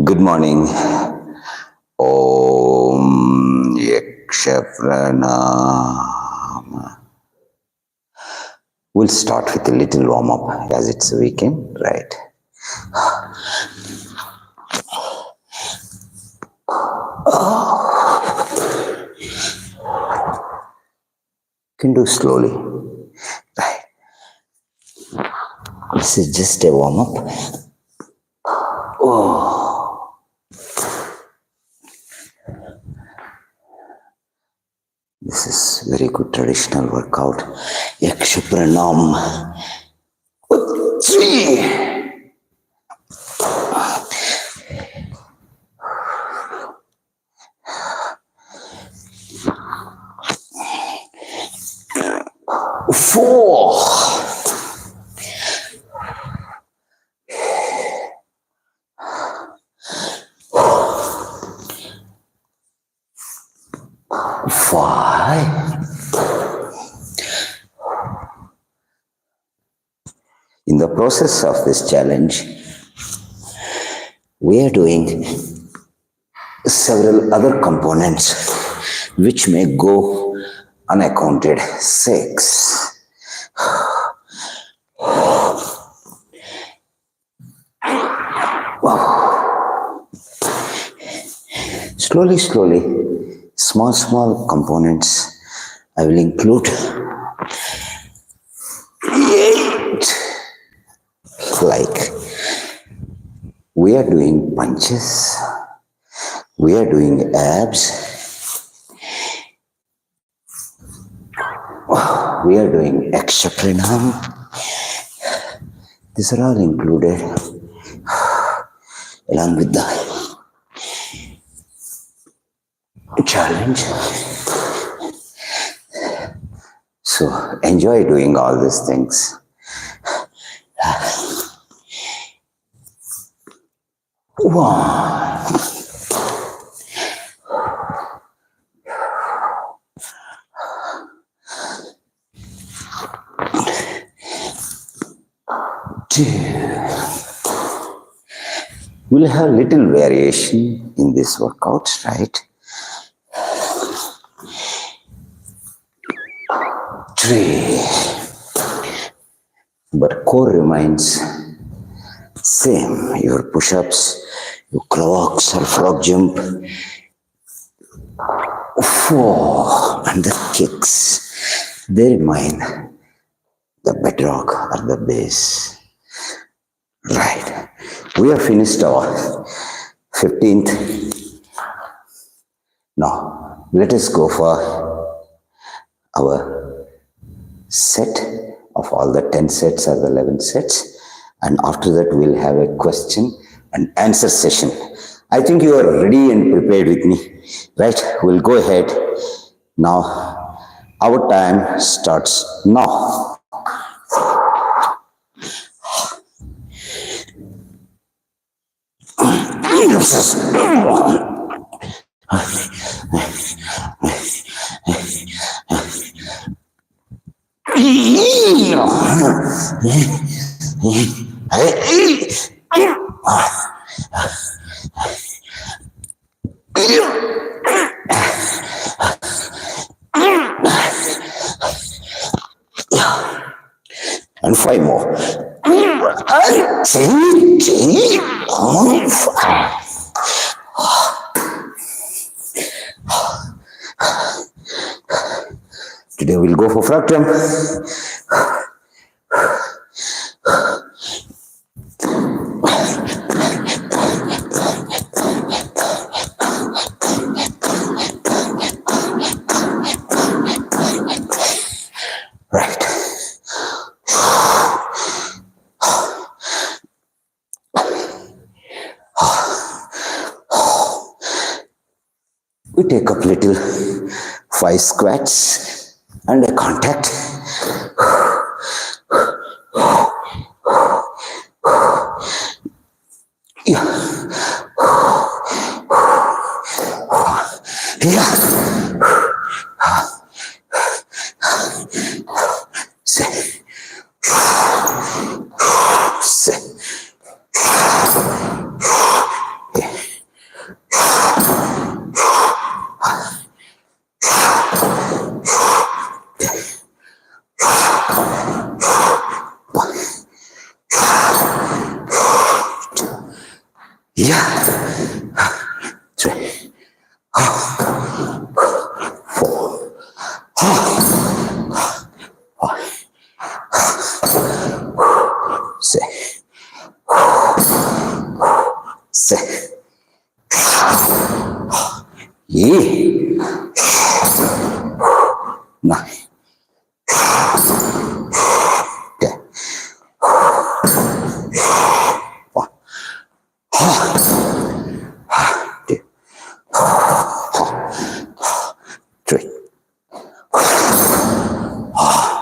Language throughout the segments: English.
Good morning. Om Yaksha Pranam. We'll start with a little warm up as it's a weekend, right? Can do slowly, right? This is just a warm up. This is very good traditional workout. Yaksha Pranam. 3. 4. 5. In the process of this challenge, we are doing several other components which may go unaccounted. 6. Slowly, small components I will include. 8. Like we are doing punches, we are doing abs, we are doing Yaksha Pranam. These are all included along with the challenge. So enjoy doing all these things. 1. 2. We'll have little variation in this workout, right? 3. But core remains same. Your push-ups, your clocks or frog jump. 4. And the kicks, they remain the bedrock or the base. Right. We have finished our 15th. Now, let us go for our set of all the 10 sets or the 11 sets. And after that, we'll have a question and answer session. I think you are ready and prepared with me. Right? We'll go ahead. Now, our time starts now. And 5 more. Today we'll go for frog jump. Right. We take up little 5 squats and a contact. Yeah. Six, six, 8, 9, 10, 1, 2, 3,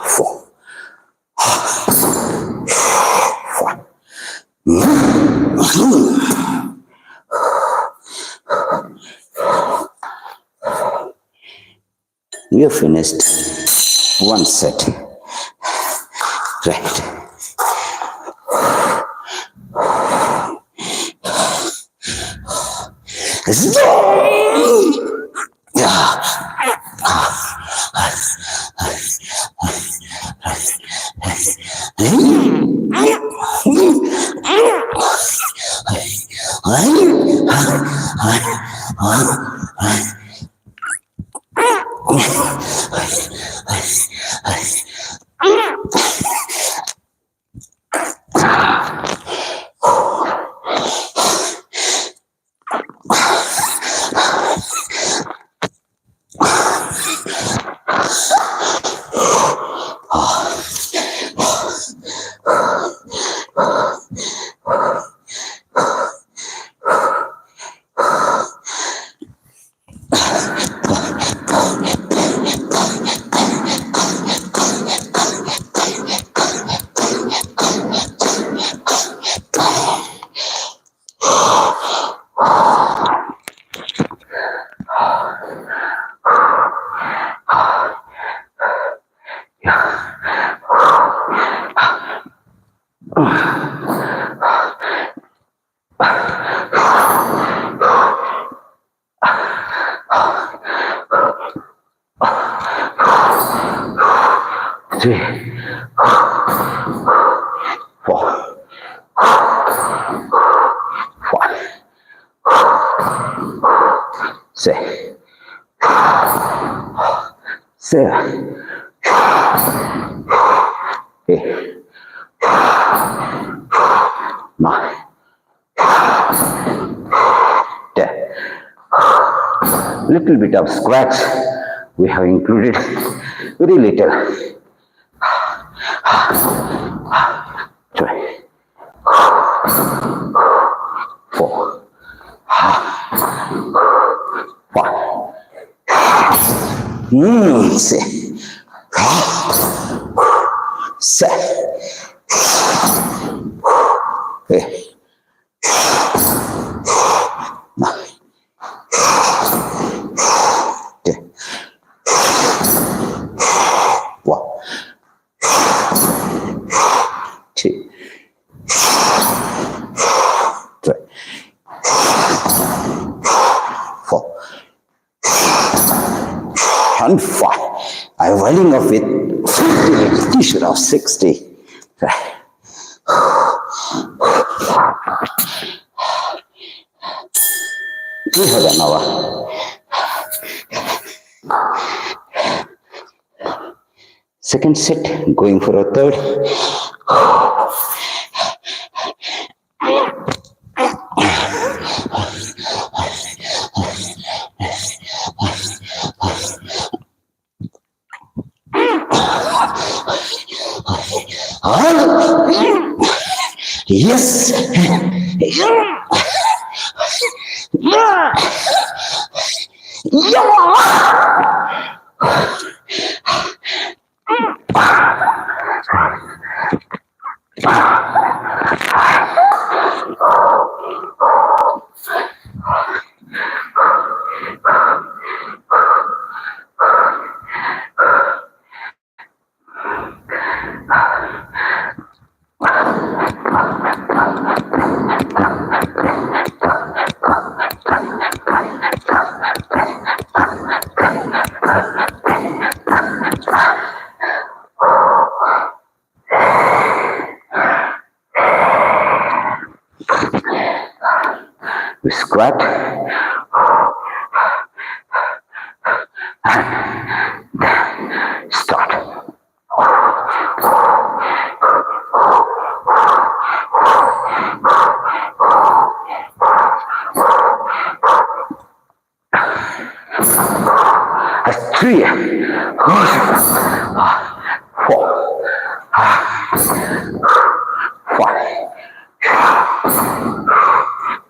4, 5. We have finished one set. Right. Three, 4, 5, 6, 7, 8, 9, 10. Little bit of scratch we have included, very little. 3, 4, 5, 6, 7, 8, 9, 10. 1, 2, 3, 4, and 5. I'm running off with 50 repetition of 60. Right. We have an hour. Second set, going for a third. Yes. We squat, and then start. Three, 4, 5,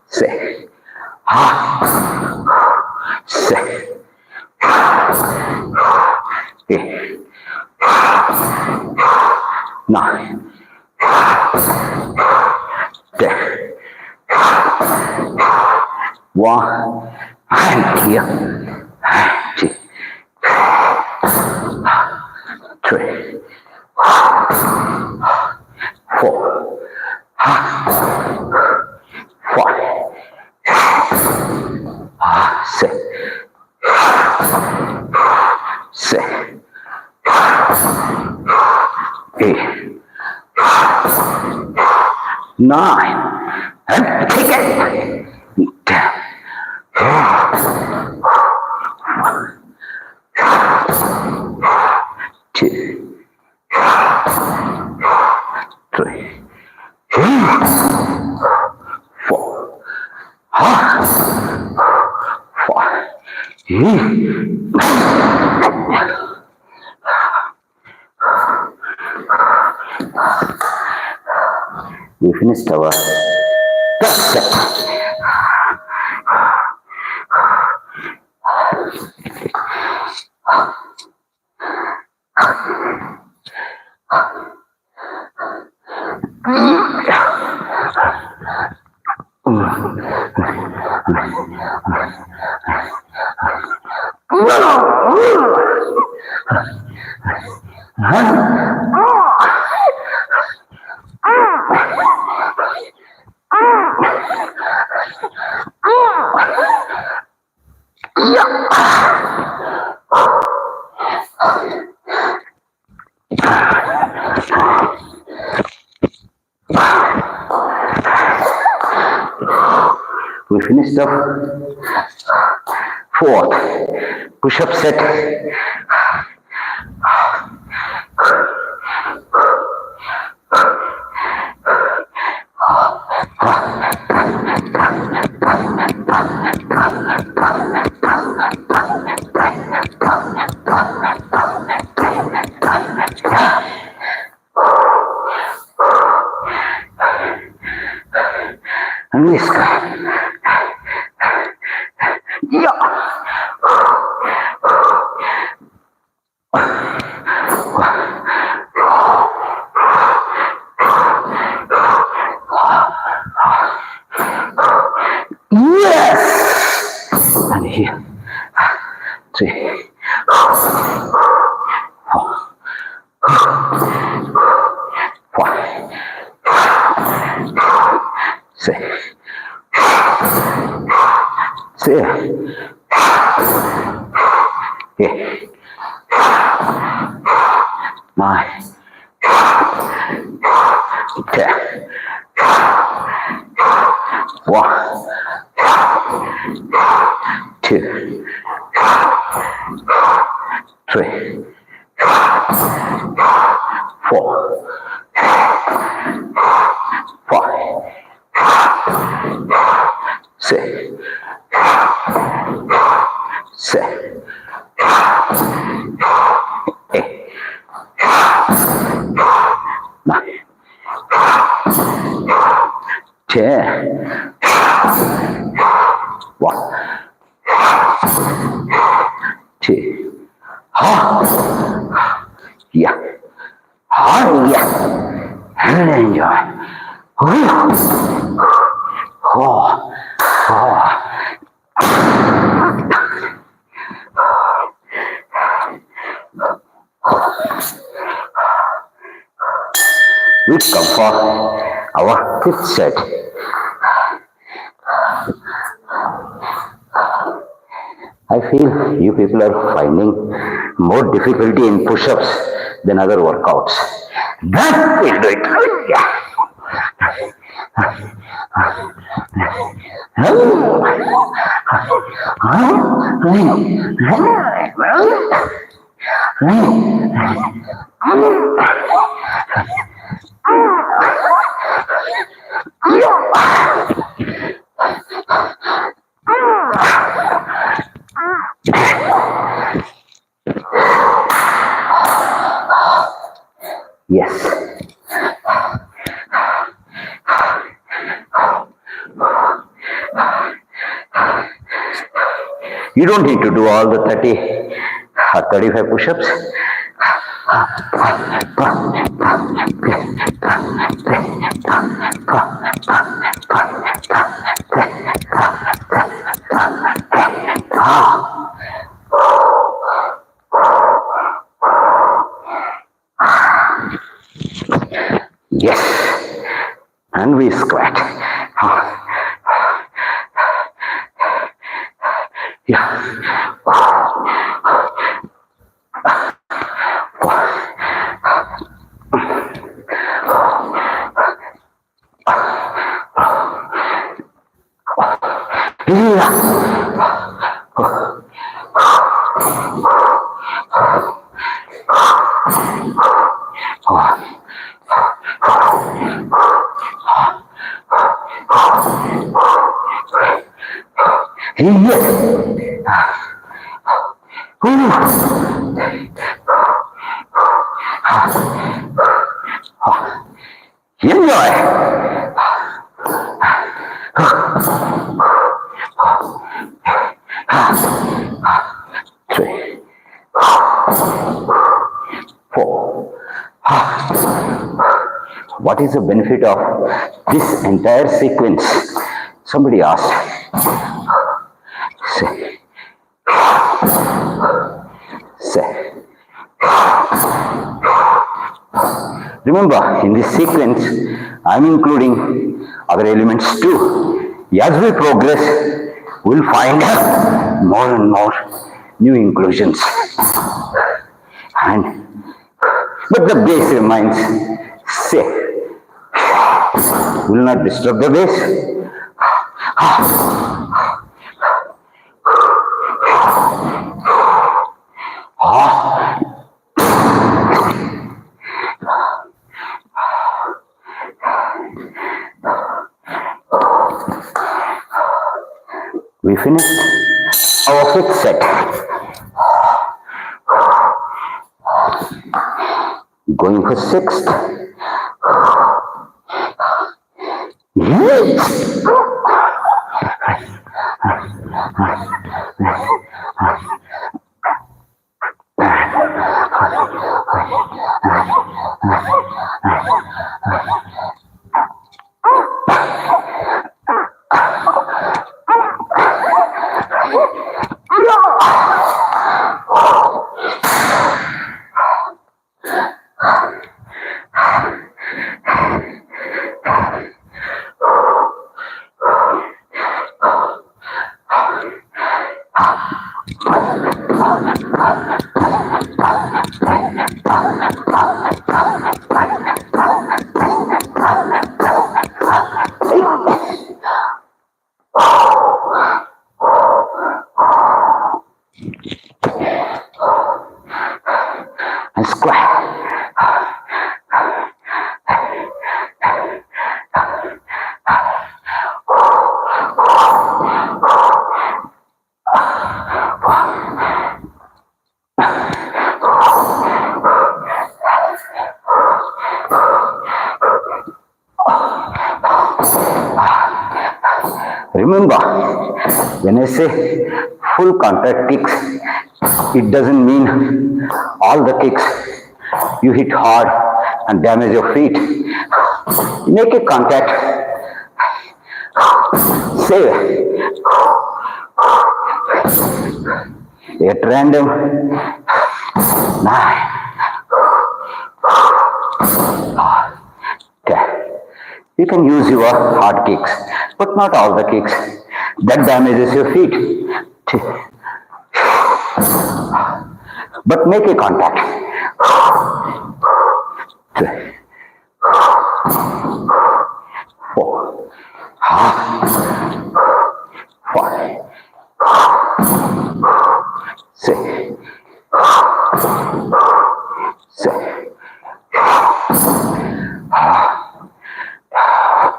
6, 7, 8, 9, 10. 1, and here, 2, 3, 4, 5, 6, 7, 8, 9, and take it. 10. 2, 3, 4, 5. We finished our first set. We finished the fourth push-up set. And this guy. Yes! And here. 3, 4, 5, 6, 7, 8, 9, 10. 1, 2, 3, 4, 5, 6, 7, 8, 9, 10. 1, 2, yeah, yeah, and enjoy. We come for our fifth set. I feel you people are finding more difficulty in push-ups than other workouts. That will do it. Yes. You don't need to do all the 30 or 35 push-ups. Yes. And we squat. Yeah. Enjoy. Three, four. What is the benefit of this entire sequence? Somebody asked. Say. Remember, in this sequence, I am including other elements too. As we progress, we'll find more and more new inclusions. But the base remains safe. Will not disturb the base. We finished our fifth set. Going for sixth. Yes. And squat. Remember, when I say full contact kicks, it doesn't mean all the kicks you hit hard and damage your feet. Make a contact. Say at random. 9. Okay. You can use your hard kicks, but not all the kicks. That damages your feet. But make a contact. 3, 4, 5, Sit. Sit.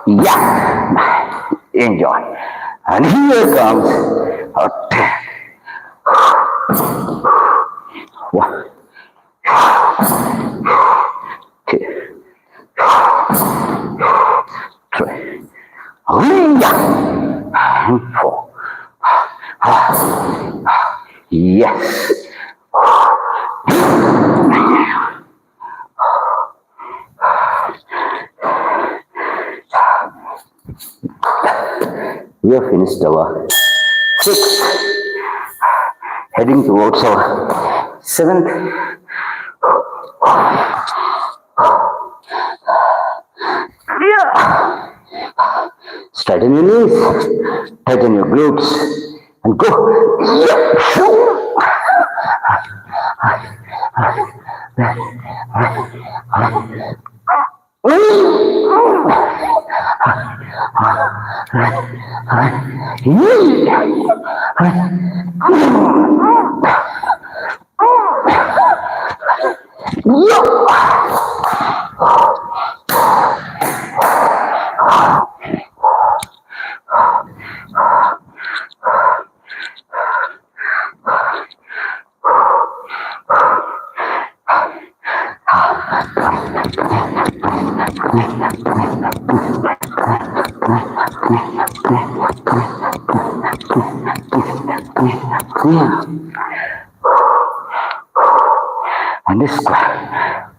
Yeah. Enjoy. And here comes a 10. 1, 2, 3. And 4. Yes. We have finished our 6th, heading towards our 7th. Straighten your knees, tighten your glutes, and go. And this square.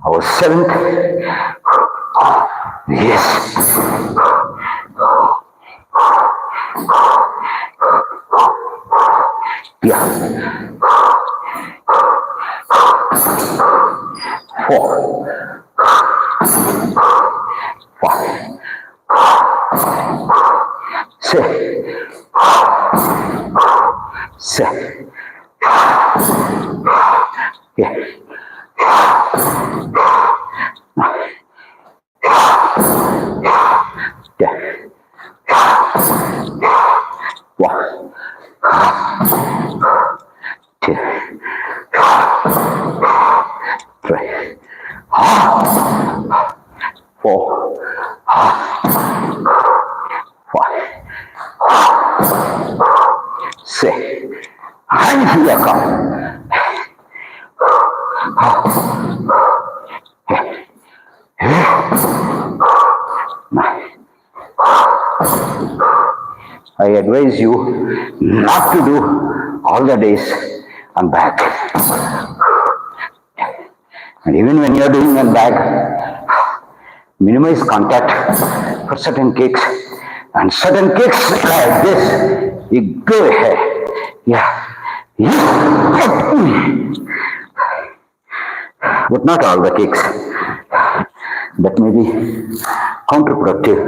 Our 7th. Yes. Yeah. 4, 5, 6, 7. Yeah. Yeah. 1, 2, 3, 4, 5, 6. And here come. I advise you not to do all the days on back. And even when you are doing on back, minimize contact for certain kicks. And certain kicks like this, you go ahead. Yeah. But not all the kicks. That may be counterproductive.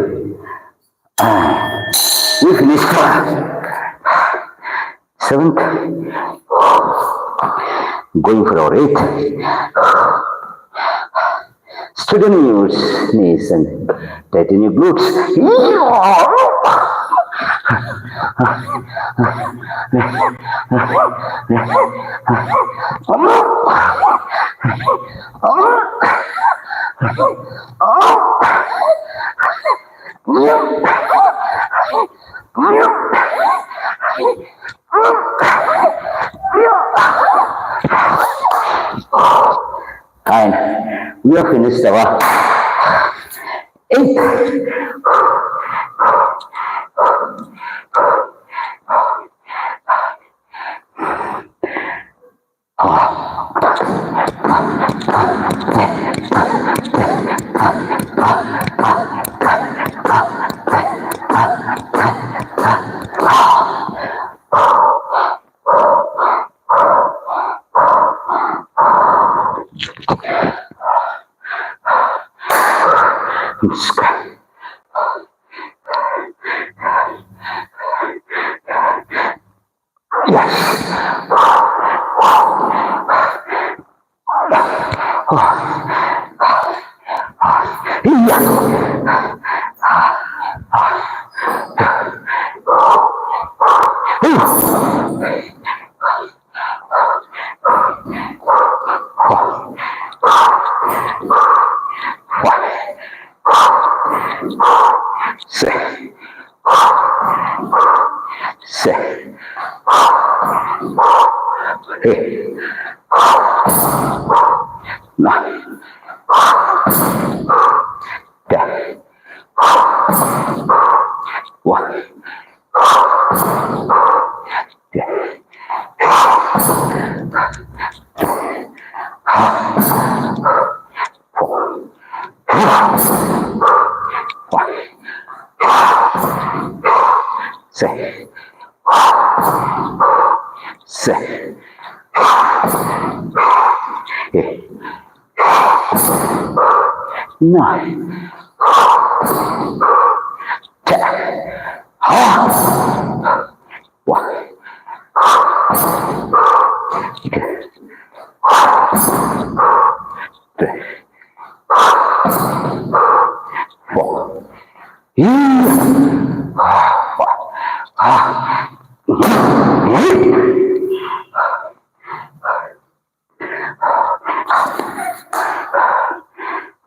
We finished 7th. Going for our 8th. Straighten your knees and tighten your glutes. And we have finished our 8th. Yes.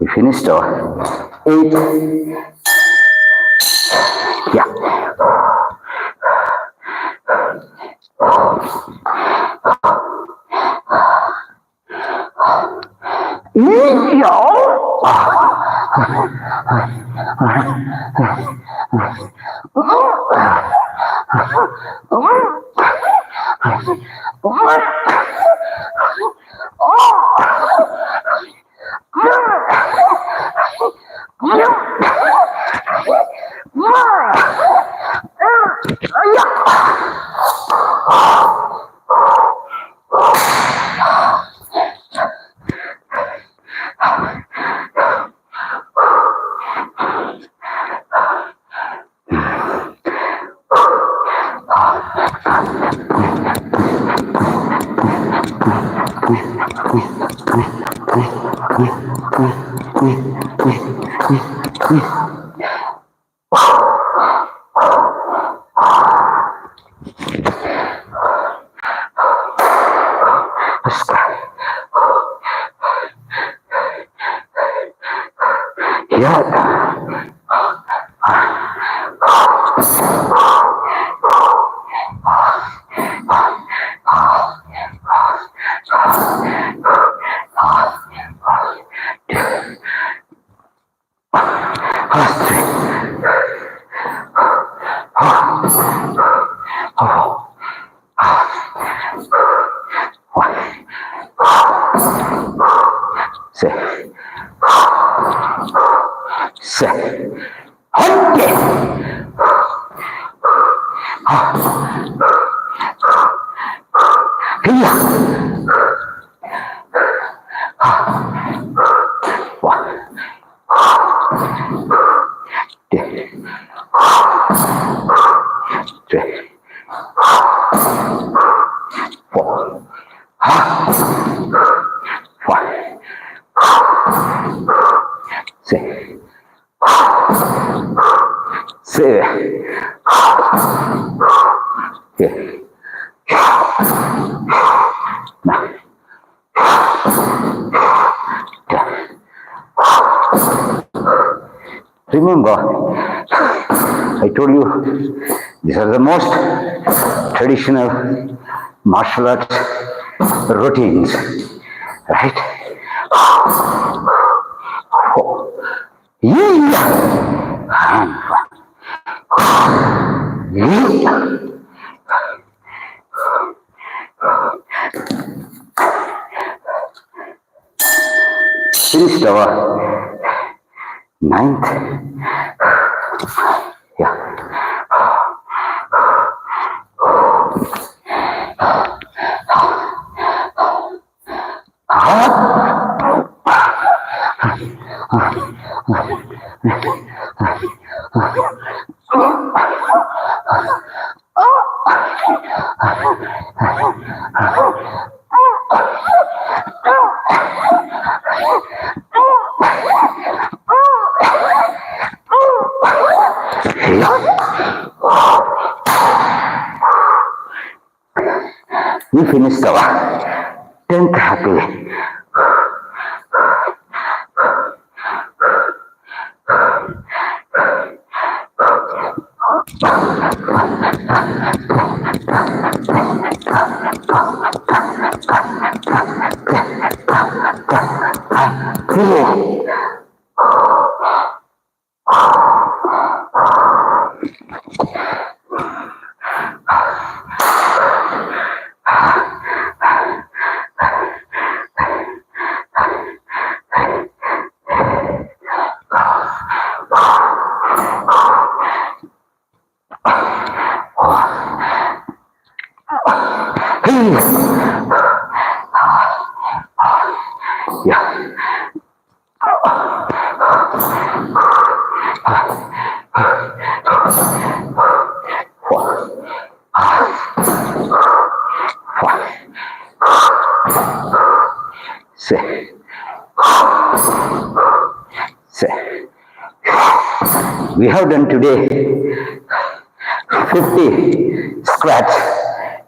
We finished our 8. Yeah. Remember, I told you these are the most traditional martial arts routines, right? Finished our 9th. Yeah. We finished our 10th happily. Yeah. Six. We have done today 50 squats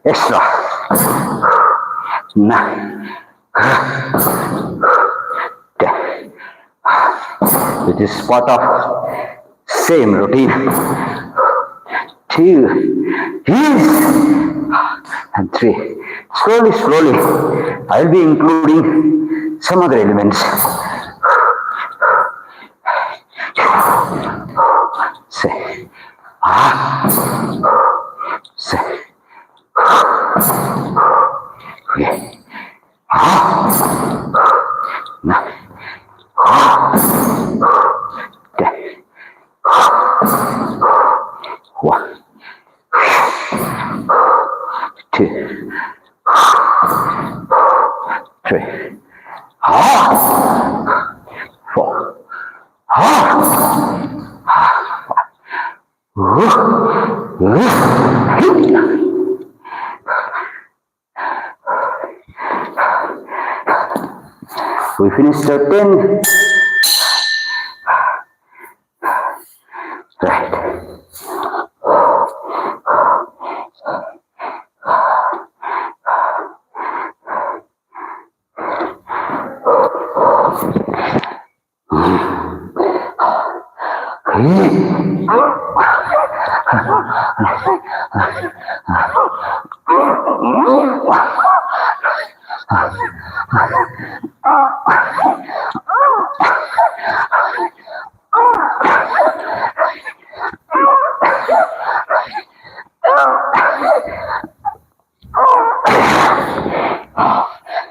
extra. 9, 10. It is part of same routine. 2, and 3. Slowly, I'll be including some other elements. 6, 7, 8, 9, 10. 1, 2, 3, 4. We finished at 10. Right.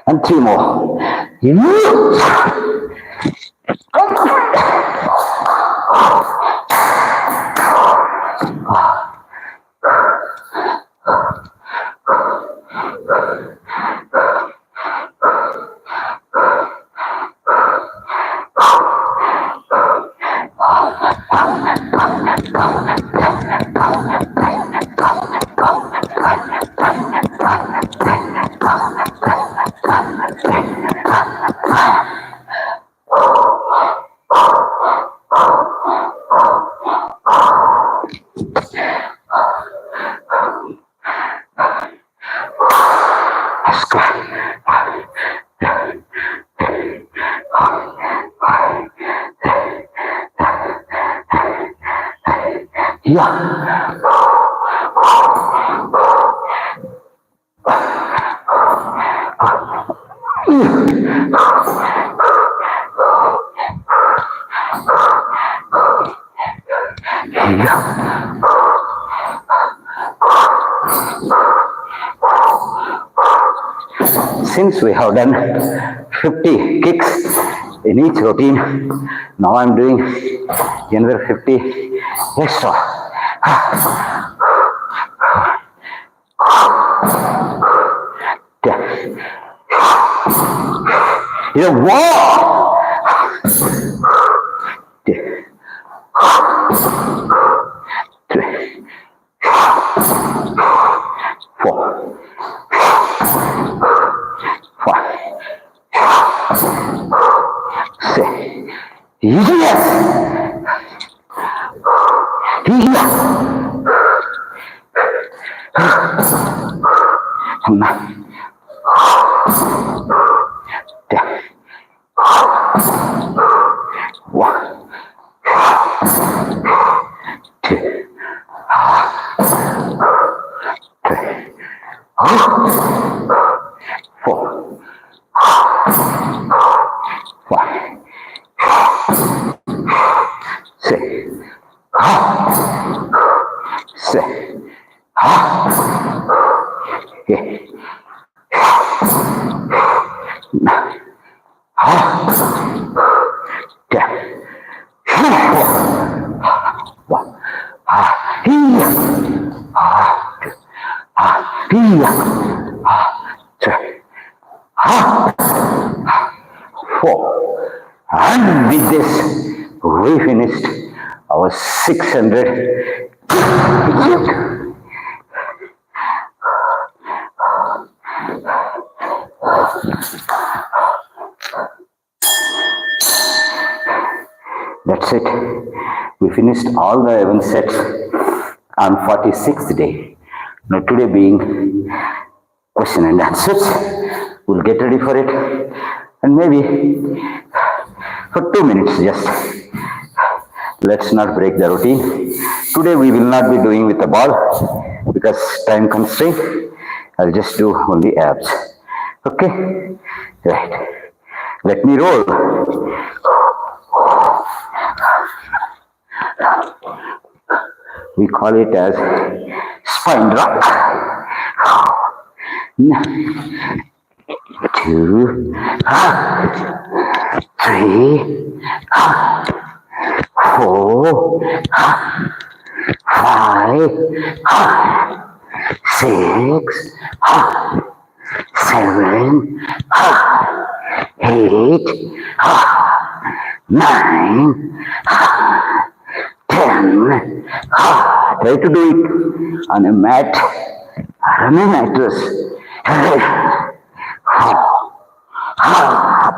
And 2 more. Yeah. Since we have done 50 kicks in each routine, now I'm doing another 50 extra. Yeah, wow! 3, 4, 5, Say, yes. One, two, three, 4, 5, 6, 7, 8, 9, 10. 1, 3, 4. And with this, we finished our 600. That's it. We finished all the 11 sets on 46th day. Now today being question and answers, we'll get ready for it. And maybe for 2 minutes just. Let's not break the routine. Today we will not be doing with the ball because time constraint. I'll just do only abs. Okay? Right. Let me roll. We call it as spine rock. 2, 3, 4, 5, 6, 7, 8, 9, 10. Try to do it on a mat or on a mattress.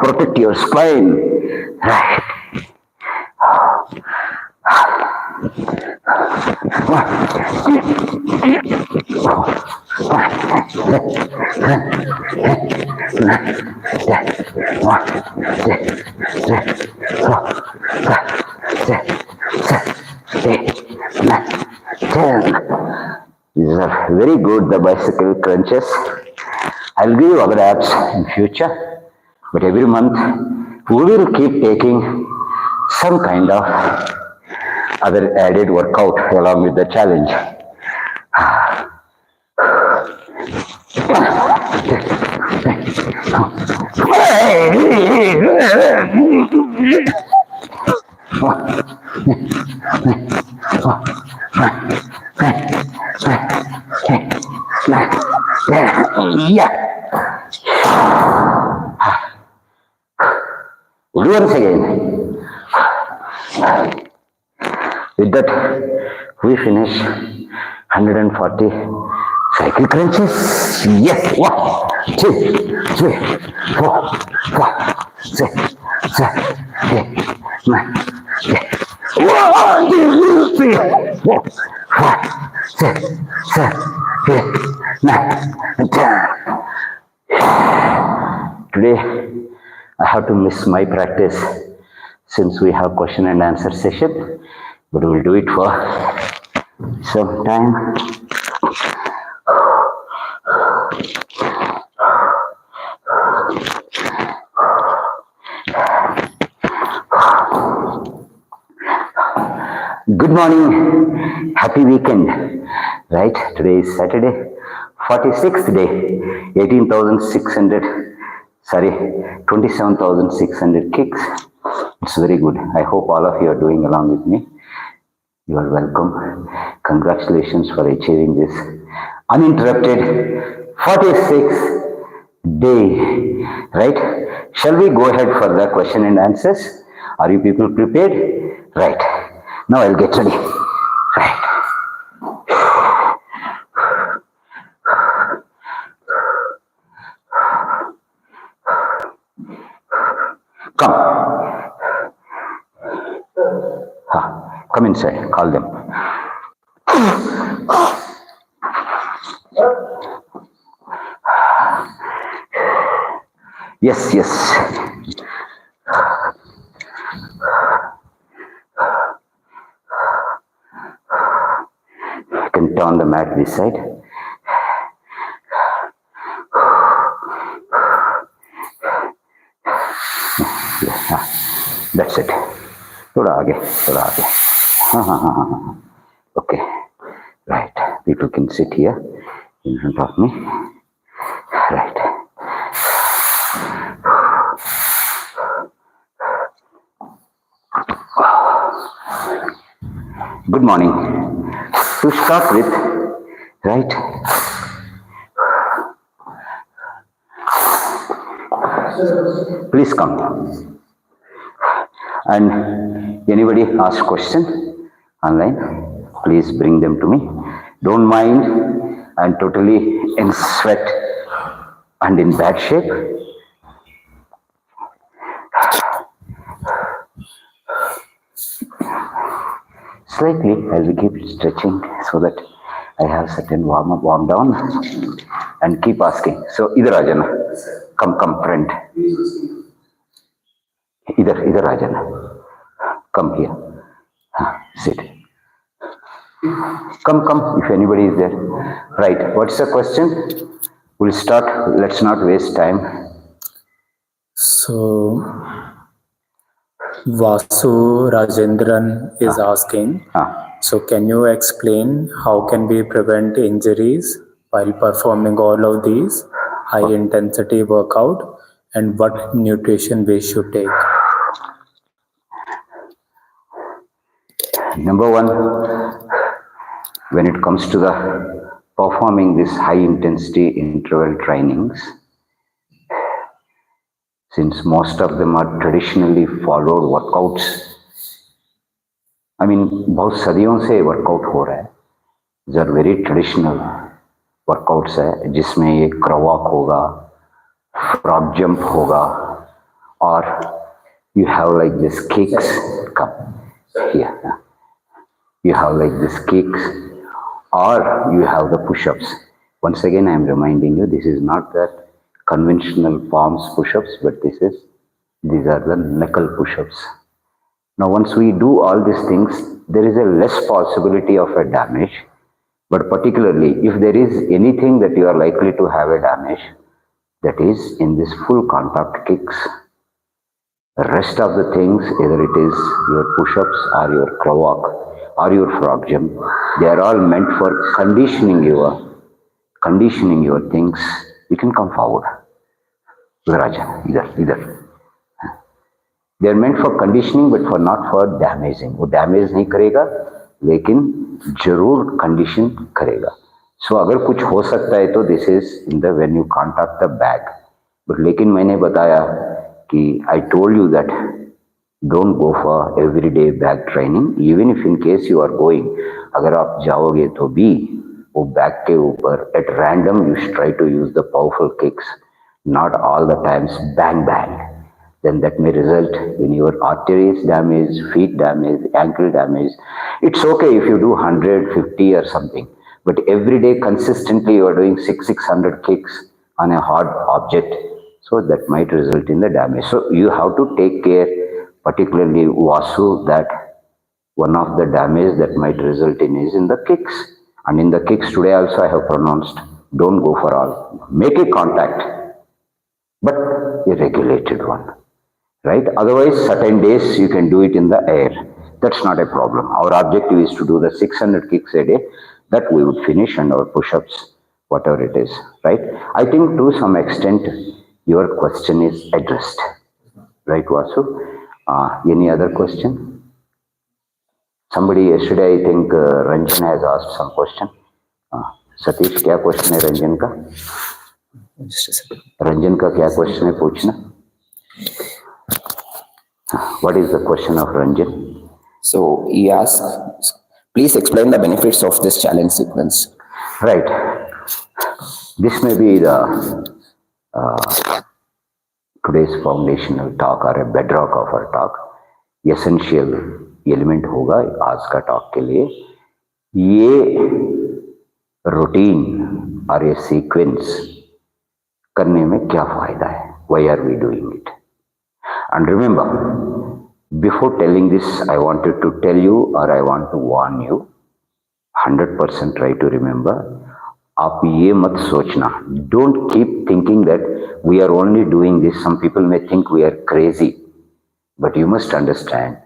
Protect your spine. Right. These are very good, the bicycle crunches. I'll give you other apps in future, but every month we will keep taking some kind of other added workout along with the challenge. Yeah. Once again. With that, we finish 140 cycle crunches. Yes. 1, 2, 3, 4, 5, 6, 7, 8, 9, 10. 1, 2, 3, 4, 5, 6, 7, 8, 9, 10. Today, I have to miss my practice since we have question and answer session, but we'll do it for some time. Good morning, happy weekend, right? Today is Saturday, 46th day, 27,600 kicks. It's very good. I hope all of you are doing along with me. You are welcome. Congratulations for achieving this uninterrupted 46th day, right? Shall we go ahead for the question and answers? Are you people prepared? Right. Now I'll get ready. Right. Come. Come inside. Call them. Yes, yes. You can turn the mat this side. That's it. थोड़ा आगे, थोड़ा आगे. Okay. Right. People can sit here in front of me. Right. Good morning. To start with, right? Please come. And anybody ask question online, please bring them to me. Don't mind, I'm totally in sweat and in bad shape. Slightly, I'll keep stretching so that I have certain warm up, warm down, and keep asking. So, idhar aa jana. Come, friend. Idhar aa jana. Come here. Sit. Come, if anybody is there. Right, what's the question? We'll start, let's not waste time. So, Vasu Rajendran is asking, so can you explain how can we prevent injuries while performing all of these high intensity workout and what nutrition we should take? Number one, when it comes to the performing this high intensity interval trainings, since most of them are traditionally followed workouts, I mean, बहुत सदियों से workout हो रहा है. These are very traditional workouts है, जिसमें ये क्रॉक होगा, frog jump होगा, और you have like this kicks. Come here. You have like this kicks, or you have the push-ups. Once again, I am reminding you, this is not that conventional palms push-ups, but these are the knuckle push-ups. Now, once we do all these things, there is a less possibility of a damage, but particularly if there is anything that you are likely to have a damage, that is in this full contact kicks. The rest of the things, either it is your push-ups or your क्रॉक or your frog jump, they are all meant for conditioning your things. You can come forward. Either. They are meant for conditioning, but for not for damaging. वो damage नहीं करेगा, लेकिन जरूर condition करेगा. So अगर कुछ हो सकता है तो this is in the when you contact the bag. But लेकिन मैंने बताया कि I told you that don't go for everyday bag training. Even if in case you are going, अगर आप जाओगे तो भी वो बैग के ऊपर at random you try to use the powerful kicks, not all the times bang. Then that may result in your arteries damage, feet damage, ankle damage. It's okay if you do 150 or something, but every day consistently you are doing 600 kicks on a hard object, so that might result in the damage. So you have to take care, particularly Vasu, that one of the damage that might result in is in the kicks. And in the kicks today also I have pronounced, don't go for all. Make a contact, but a regulated one, right? Otherwise, certain days you can do it in the air. That's not a problem. Our objective is to do the 600 kicks a day, that we would finish, and our push-ups, whatever it is, right? I think to some extent, your question is addressed, right, Vasu? Any other question? Somebody yesterday, I think Ranjan has asked some question. Satish, क्या question है रंजन का? रंजन का क्या question है पूछना? What is the question of Ranjan? So he asks, please explain the benefits of this challenge sequence. Right. This may be the today's foundational talk or a bedrock of our talk, essential element होगा आज का talk के लिए, ये routine और ये sequence करने में क्या फायदा है? Why are we doing it? And remember, before telling this, I wanted to tell you or I want to warn you, 100% try to remember, आप ये मत सोचना, don't keep thinking that we are only doing this. Some people may think we are crazy, but you must understand,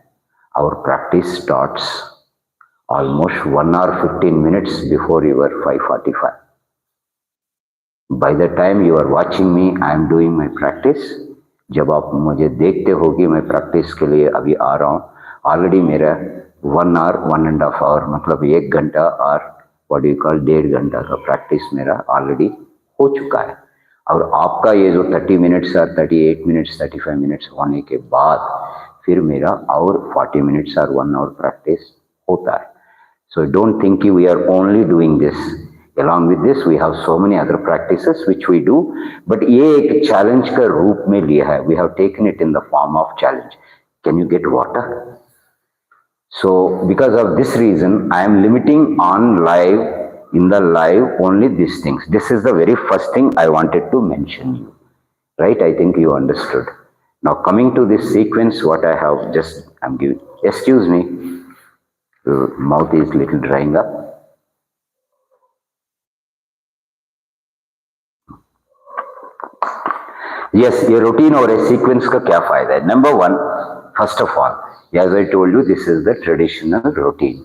our practice starts almost 1 hour 15 minutes before your 5:45. By the time you are watching me, I am doing my practice. जब आप मुझे देखते हो कि मैं practice के लिए अभी आ रहा हूँ, ऑलरेडी मेरा 1 hour 1.5 hour मतलब 1 घंटा और व्हाट यू कॉल 1.5 घंटा का प्रैक्टिस मेरा ऑलरेडी हो चुका है. और आपका ये जो 30 मिनट्स और 38 मिनट्स 35 मिनट्स होने के बाद फिर मेरा और 40 मिनट्स और 1 hour प्रैक्टिस होता है. So don't think we are only doing this. Along with this, we have so many other practices which we do. But ये एक challenge का रूप में लिया है. We have taken it in the form of challenge. Can you get water? So because of this reason, I am limiting on live, in the live, only these things. This is the very first thing I wanted to mention you. Right? I think you understood. Now coming to this sequence, what I have just, I'm giving, excuse me, mouth is little drying up. Yes, ये routine और a sequence का क्या फायदा है? Number one, first of all, as I told you, this is the traditional routine.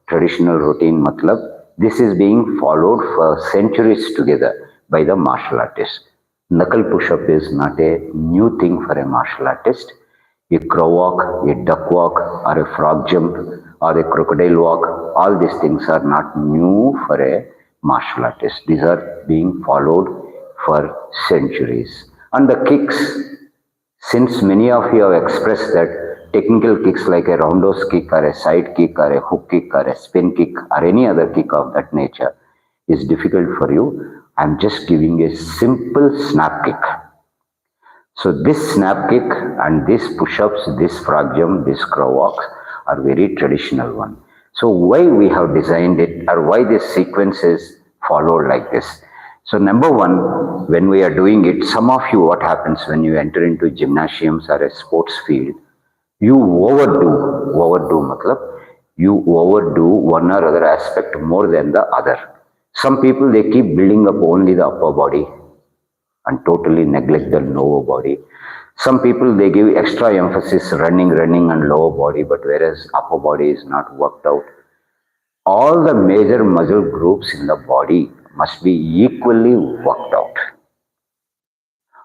Traditional routine मतलब this is being followed for centuries together by the martial artists. Knuckle push-up is not a new thing for a martial artist. A crow walk, a duck walk, or a frog jump, or a crocodile walk, all these things are not new for a martial artist. These are being followed for centuries. And the kicks, since many of you have expressed that technical kicks like a roundhouse kick or a side kick or a hook kick or a spin kick or any other kick of that nature is difficult for you, I'm just giving a simple snap kick. So this snap kick and this push-ups, this frog jump, this crow walks are very traditional one. So why we have designed it or why this sequence is followed like this? So number one, when we are doing it, some of you, what happens when you enter into gymnasiums or a sports field, you overdo matlab, you overdo one or other aspect more than the other. Some people, they keep building up only the upper body and totally neglect the lower body. Some people, they give extra emphasis running and lower body, but whereas upper body is not worked out. All the major muscle groups in the body must be equally worked out.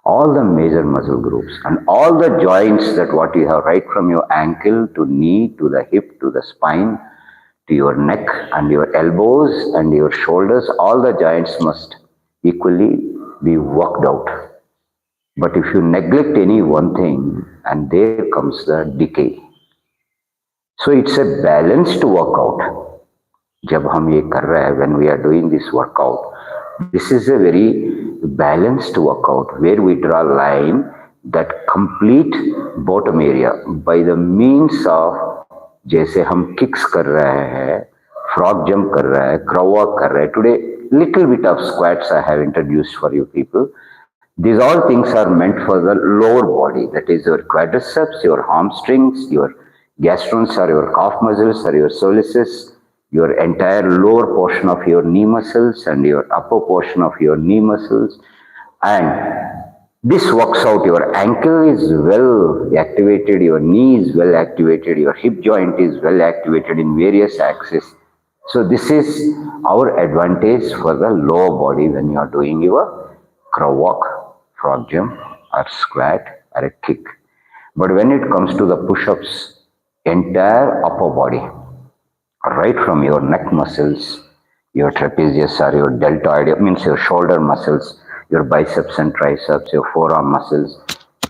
All the major muscle groups and all the joints that what you have right from your ankle to knee to the hip to the spine to your neck and your elbows and your shoulders, all the joints must equally be worked out. But if you neglect any one thing, and there comes the decay. So it's a balanced workout. जब हम ये कर रहे हैं, when we are doing this workout, this is a very balanced workout where we draw a line that complete bottom area by the means of, जैसे हम kicks कर रहे हैं, frog jump कर रहे हैं, crow walk कर रहे हैं. Today, little bit of squats I have introduced for you people. These all things are meant for the lower body, that is your quadriceps, your hamstrings, your gastrones or your calf muscles or your soleus, your entire lower portion of your knee muscles and your upper portion of your knee muscles. And this works out, your ankle is well activated, your knee is well activated, your hip joint is well activated in various axes. So this is our advantage for the lower body when you are doing your crow walk, frog jump or squat or a kick. But when it comes to the push-ups, entire upper body, right from your neck muscles, your trapezius or your deltoid, means your shoulder muscles, your biceps and triceps, your forearm muscles,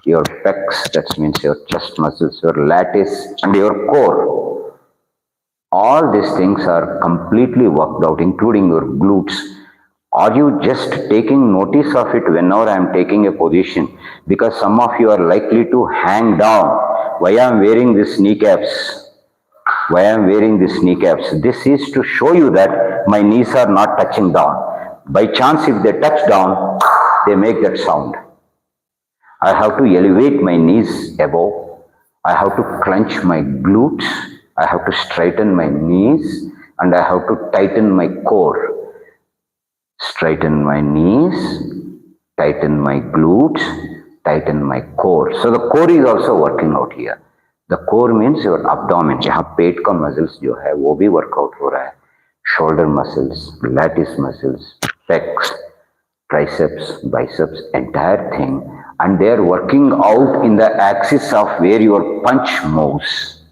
your pecs, that means your chest muscles, your lattice and your core. All these things are completely worked out, including your glutes. Are you just taking notice of it whenever I am taking a position? Because some of you are likely to hang down. Why I am wearing these kneecaps? Why I am wearing these kneecaps? This is to show you that my knees are not touching down. By chance, if they touch down, they make that sound. I have to elevate my knees above. I have to clench my glutes. I have to straighten my knees, and I have to tighten my core. Straighten my knees, tighten my glutes, tighten my core. So the core is also working out here. The core means your abdomen. जहाँ पेट का muscles जो है वो भी workout हो रहा है. Shoulder muscles, lattice muscles, pecs, triceps, biceps, entire thing, and they are working out in the axis of where your punch moves,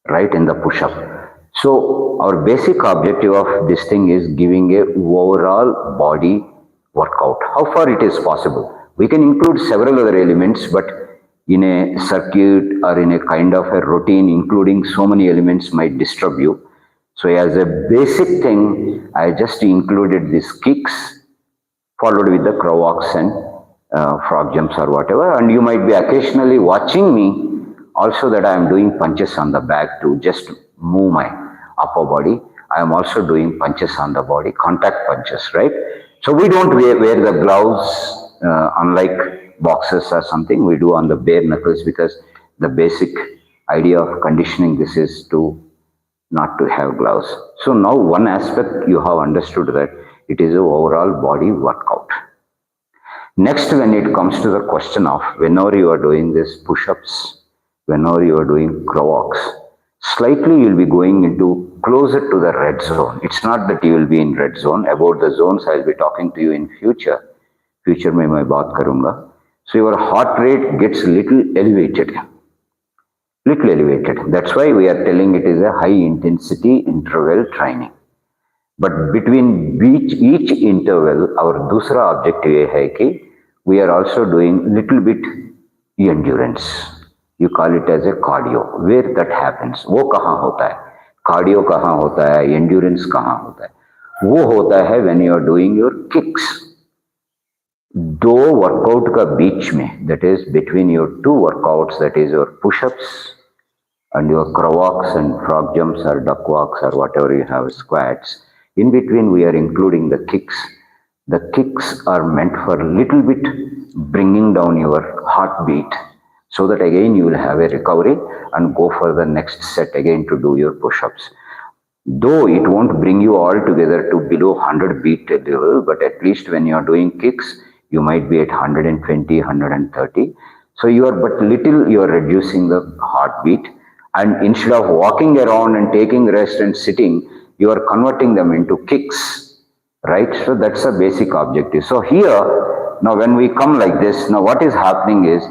right, in the push-up. So our basic objective of this thing is giving a overall body workout. How far it is possible? We can include several other elements, but in a circuit or in a kind of a routine, including so many elements might disturb you. So as a basic thing, I just included these kicks, followed with the crow walks and frog jumps or whatever. And you might be occasionally watching me also that I am doing punches on the back to just move my upper body. I am also doing punches on the body, contact punches, right? So we don't wear the gloves, unlike boxers or something. We do on the bare knuckles because the basic idea of conditioning this is to not to have gloves. So now one aspect you have understood that it is an overall body workout. Next, when it comes to the question of whenever you are doing this push-ups, whenever you are doing crow walks, slightly you will be going into closer to the red zone. It's not that you will be in red zone. About the zones I will be talking to you in future. Future mein main baat karunga. So your heart rate gets little elevated. Little elevated. That's why we are telling it is a high intensity interval training. But between each interval, our दूसरा objective ये है कि we are also doing little bit endurance. You call it as a cardio. Where that happens? वो कहाँ होता है? Cardio कहाँ होता है? Endurance कहाँ होता है? वो होता है when you are doing your kicks. दो workout का बीच में, that is between your two workouts, that is your push-ups and your crow walks and frog jumps or duck walks or whatever you have, squats. In between, we are including the kicks. The kicks are meant for a little bit bringing down your heartbeat so that again you will have a recovery and go for the next set again to do your push-ups. Though it won't bring you all together to below 100 beat level, but at least when you are doing kicks, you might be at 120, 130. So you are but little, you are reducing the heartbeat. And instead of walking around and taking rest and sitting, you are converting them into kicks, right? So that's a basic objective. So here, now when we come like this, now what is happening is,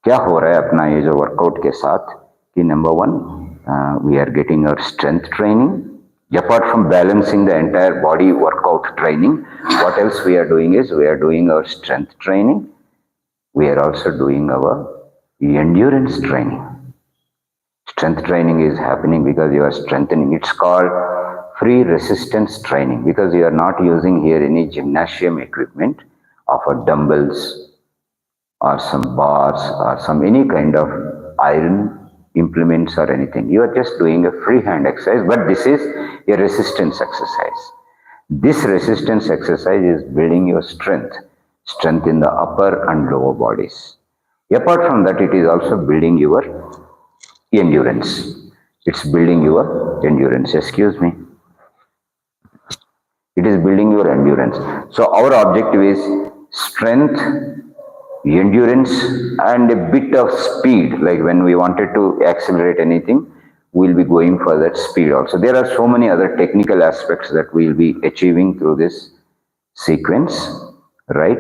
क्या हो रहा है अपना ये जो workout के साथ कि number one, we are getting our strength training. Apart from balancing the entire body workout training, what else we are doing is we are doing our strength training. We are also doing our endurance training. Strength training is happening because you are strengthening. It's called free resistance training because you are not using here any gymnasium equipment of dumbbells or some bars or some any kind of iron implements or anything. You are just doing a free hand exercise, but this is a resistance exercise. This resistance exercise is building your strength in the upper and lower bodies. Apart from that, it is also building your endurance. It's building your endurance. Excuse me. It is building your endurance. So our objective is strength, endurance, and a bit of speed. Like when we wanted to accelerate anything, we'll be going for that speed also. There are so many other technical aspects that we'll be achieving through this sequence, right?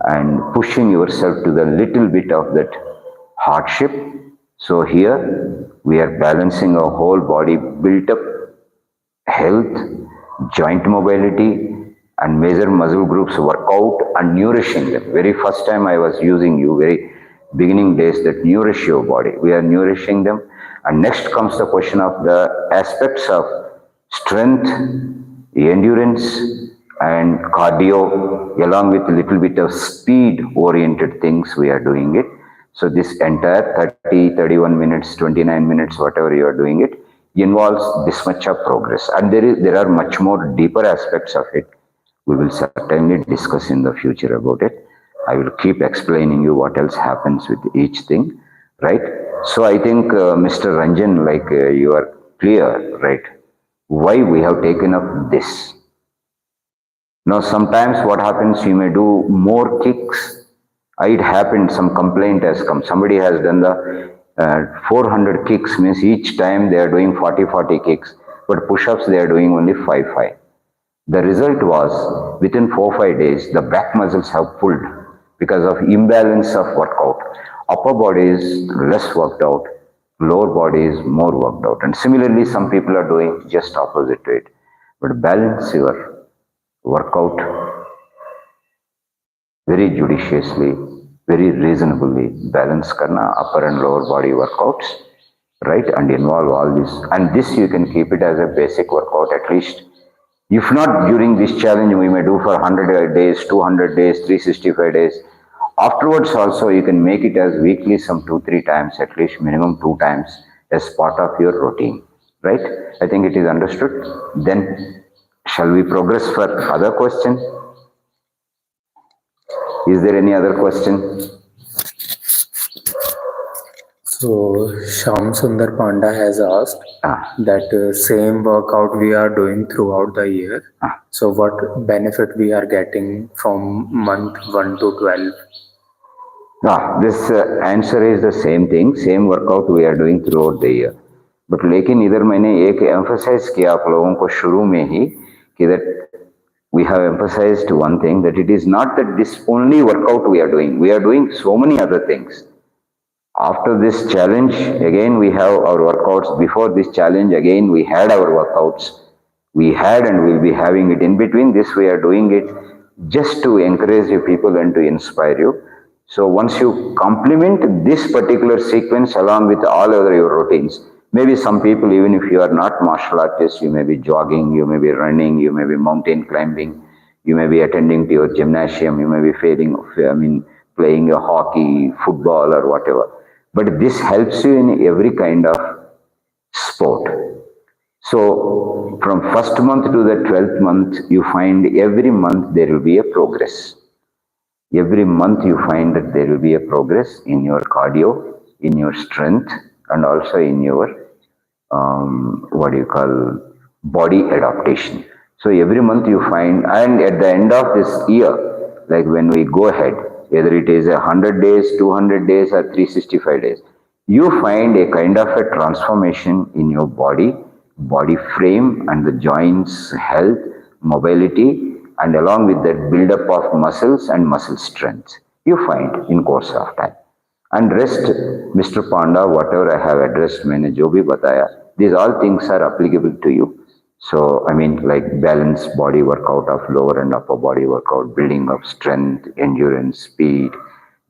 And pushing yourself to the little bit of that hardship. So here we are balancing our whole body, built up health, joint mobility, and major muscle groups workout and nourishing them. Very first time I was using you, very beginning days, that nourish your body. We are nourishing them. And next comes the question of the aspects of strength, endurance, and cardio along with a little bit of speed oriented things we are doing it. So this entire 30, 31 minutes, 29 minutes, whatever you are doing it, involves this much of progress. And there are much more deeper aspects of it. We will certainly discuss in the future about it. I will keep explaining you what else happens with each thing, right? So I think Mr. Ranjan, you are clear, right? Why we have taken up this. Now, sometimes what happens, you may do more kicks. It happened, some complaint has come. Somebody has done the 400 kicks, means each time they are doing 40 kicks, but push-ups they are doing only 5. The result was, within 4-5 days, the back muscles have pulled because of imbalance of workout. Upper body is less worked out, lower body is more worked out. And similarly, some people are doing just opposite to it. But balance your workout very judiciously, very reasonably. Balance karna upper and lower body workouts, right? And involve all this. And this you can keep it as a basic workout at least. If not during this challenge, we may do for 100 days, 200 days, 365 days. Afterwards also, you can make it as weekly some 2-3 times, at least minimum 2 times as part of your routine, right? I think it is understood. Then, shall we progress for other question? Is there any other question? So Sham Sundar Panda has asked that same workout we are doing throughout the year. So what benefit we are getting from month 1 to 12? This answer is the same thing, same workout we are doing throughout the year. But लेकिन इधर मैंने एक emphasize किया आप लोगों को शुरू में ही कि that we have emphasized one thing, that it is not that this only workout we are doing so many other things. After this challenge, again we have our workouts. Before this challenge, again we had our workouts. We had and will be having it. In between this, we are doing it just to encourage you people and to inspire you. So once you complement this particular sequence along with all other your routines, maybe some people, even if you are not martial artists, you may be jogging, you may be running, you may be mountain climbing, you may be attending to your gymnasium, you may be playing a hockey, football or whatever. But this helps you in every kind of sport. So from first month to the 12th month, you find every month there will be a progress. Every month you find that there will be a progress in your cardio, in your strength, and also in your body adaptation. So every month you find, and at the end of this year, like when we go ahead, whether it is 100 days, 200 days, or 365 days, you find a kind of a transformation in your body frame and the joints, health, mobility, and along with that build-up of muscles and muscle strength, you find in course of time. And rest, Mr. Panda, whatever I have addressed, मैंने जो भी बताया, these all things are applicable to you. So, like balanced body workout of lower and upper body workout, building of strength, endurance, speed,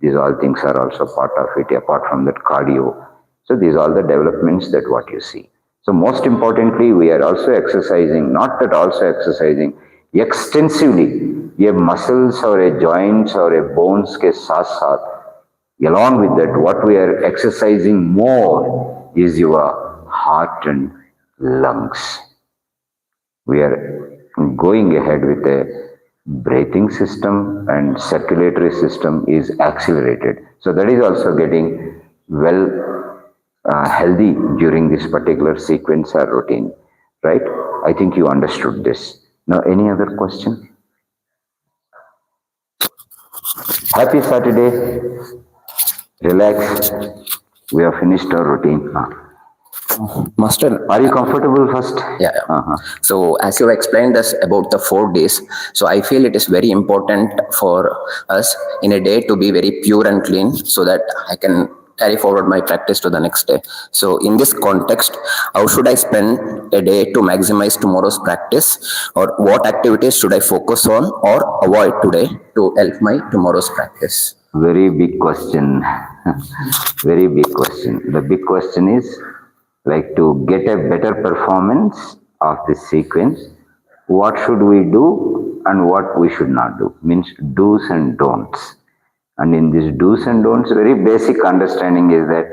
these all things are also part of it, apart from that cardio. So, these are all the developments that what you see. So, most importantly, we are also exercising, not that also exercising, extensively, ये muscles or a joints or a bones के साथ साथ, along with that, what we are exercising more is your heart and lungs. We are going ahead with a breathing system and circulatory system is accelerated. So that is also getting healthy during this particular sequence or routine, right? I think you understood this. Now, any other question? Happy Saturday. Relax. We have finished our routine. Master, Are you comfortable first? Yeah. So as you explained us about the 4 days, so I feel it is very important for us in a day to be very pure and clean so that I can carry forward my practice to the next day. So in this context, how should I spend a day to maximize tomorrow's practice, or what activities should I focus on or avoid today to help my tomorrow's practice? Very big question. Very big question. The big question is, like, to get a better performance of this sequence, what should we do and what we should not do. Means do's and don'ts. And in this do's and don'ts, very basic understanding is that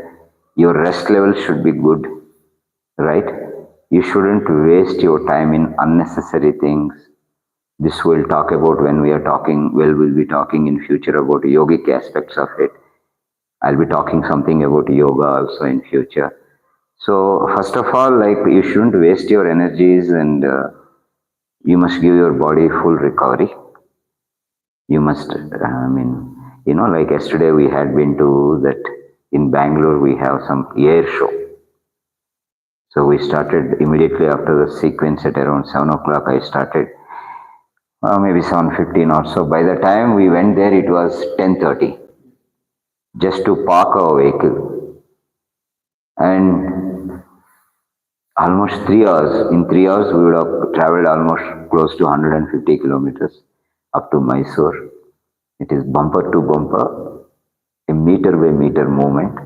your rest level should be good, right? You shouldn't waste your time in unnecessary things. This we'll talk about when we are talking, we'll be talking in future about yogic aspects of it. I'll be talking something about yoga also in future. So first of all, like you shouldn't waste your energies and you must give your body full recovery. You must, like yesterday we had been to that in Bangalore we have some air show. So we started immediately after the sequence at around 7 o'clock. I started maybe 7:15 or so. By the time we went there, it was 10:30 just to park our vehicle. And almost 3 hours. In 3 hours, we would have traveled almost close to 150 kilometers up to Mysore. It is bumper to bumper, a meter by meter movement.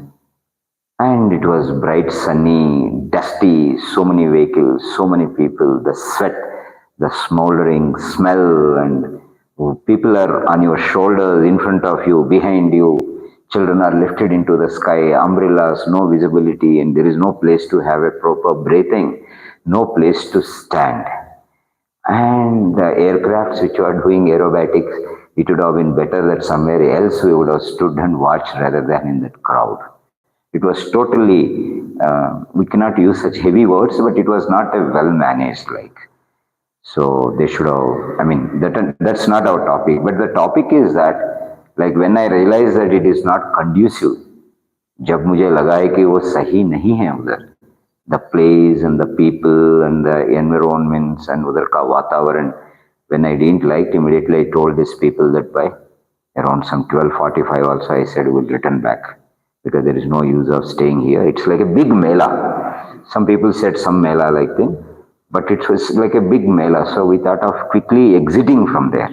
And it was bright, sunny, dusty, so many vehicles, so many people, the sweat, the smoldering smell, and people are on your shoulders, in front of you, behind you. Children are lifted into the sky, umbrellas, no visibility, and there is no place to have a proper breathing, no place to stand. And the aircrafts which are doing aerobatics, it would have been better that somewhere else we would have stood and watched rather than in that crowd. It was totally, we cannot use such heavy words, but it was not a well managed like. So they should have, that's not our topic. But the topic is that, like when I realized that it is not conducive, जब मुझे लगा है कि वो सही नहीं है उधर, the place and the people and the environments and उधर का वातावरण, when I didn't like, immediately I told these people that by around some 12:45 also I said we'll return back. Because there is no use of staying here. It's like a big mela. Some people said some mela like thing, but it was like a big mela. So we thought of quickly exiting from there.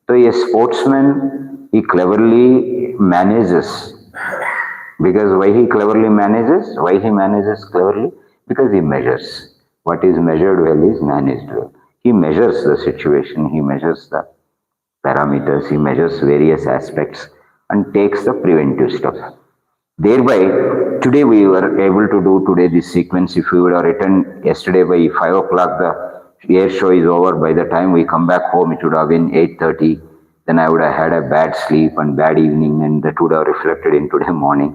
So a sportsman, he cleverly manages. Because why he cleverly manages? Why he manages cleverly? Because he measures. What is measured well is managed well. He measures the situation, he measures the parameters, he measures various aspects and takes the preventive steps. Thereby, today we were able to do today this sequence. If we would have written yesterday by 5 o'clock, the air show is over. By the time we come back home, it would have been 8:30. Then I would have had a bad sleep and bad evening, and that would have reflected in today morning.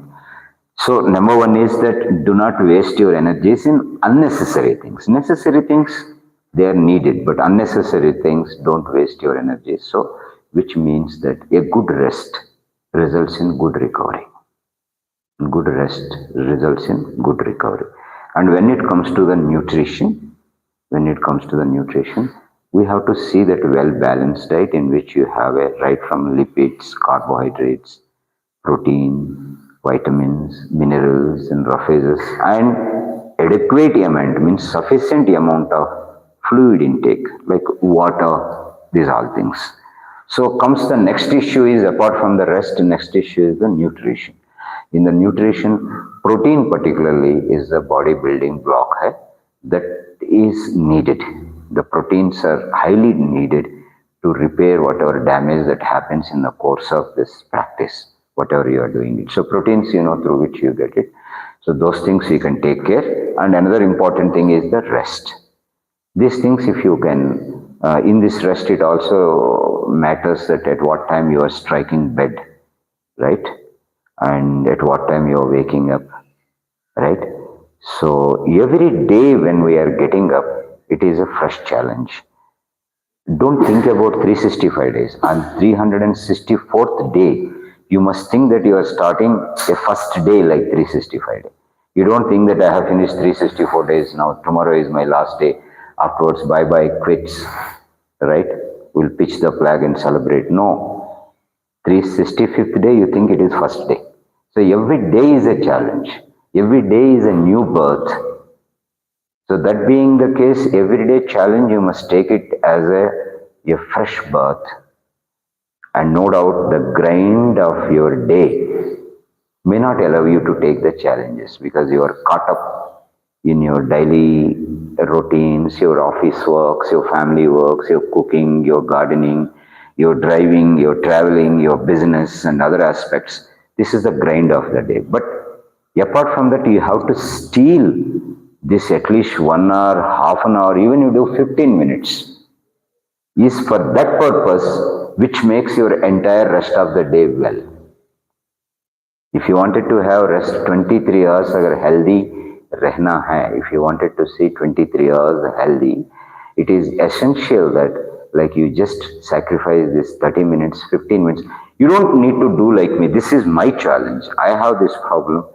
So, number one is that do not waste your energies in unnecessary things. Necessary things, they are needed, but unnecessary things, don't waste your energies. So, which means that a good rest results in good recovery. Good rest results in good recovery. And when it comes to the nutrition, we have to see that well-balanced diet in which you have a right from lipids, carbohydrates, protein, vitamins, minerals, and rough phases, and adequate amount means sufficient amount of fluid intake like water, these all things. So comes the next issue is apart from the rest, next issue is the nutrition. In the nutrition, protein particularly is the body building block that is needed. The proteins are highly needed to repair whatever damage that happens in the course of this practice, whatever you are doing it. So proteins, through which you get it. So those things you can take care. And another important thing is the rest. These things, if you can, in this rest, it also matters that at what time you are striking bed, right? And at what time you are waking up, right? So every day when we are getting up, it is a fresh challenge. Don't think about 365 days. On 364th day, you must think that you are starting a first day like 365 days. You don't think that I have finished 364 days now, tomorrow is my last day, afterwards bye-bye, quits, right? We'll pitch the flag and celebrate. No. 365th day, you think it is first day. So every day is a challenge. Every day is a new birth. So that being the case, everyday challenge, you must take it as a fresh birth. And no doubt the grind of your day may not allow you to take the challenges because you are caught up in your daily routines, your office works, your family works, your cooking, your gardening, your driving, your traveling, your business and other aspects. This is the grind of the day. But apart from that, you have to steal this at least 1 hour, half an hour, even you do 15 minutes is for that purpose which makes your entire rest of the day well. If you wanted to have rest 23 hours agar healthy rehna hai, if you wanted to see 23 hours healthy, it is essential that like you just sacrifice this 30 minutes, 15 minutes. You don't need to do like me. This is my challenge. I have this problem.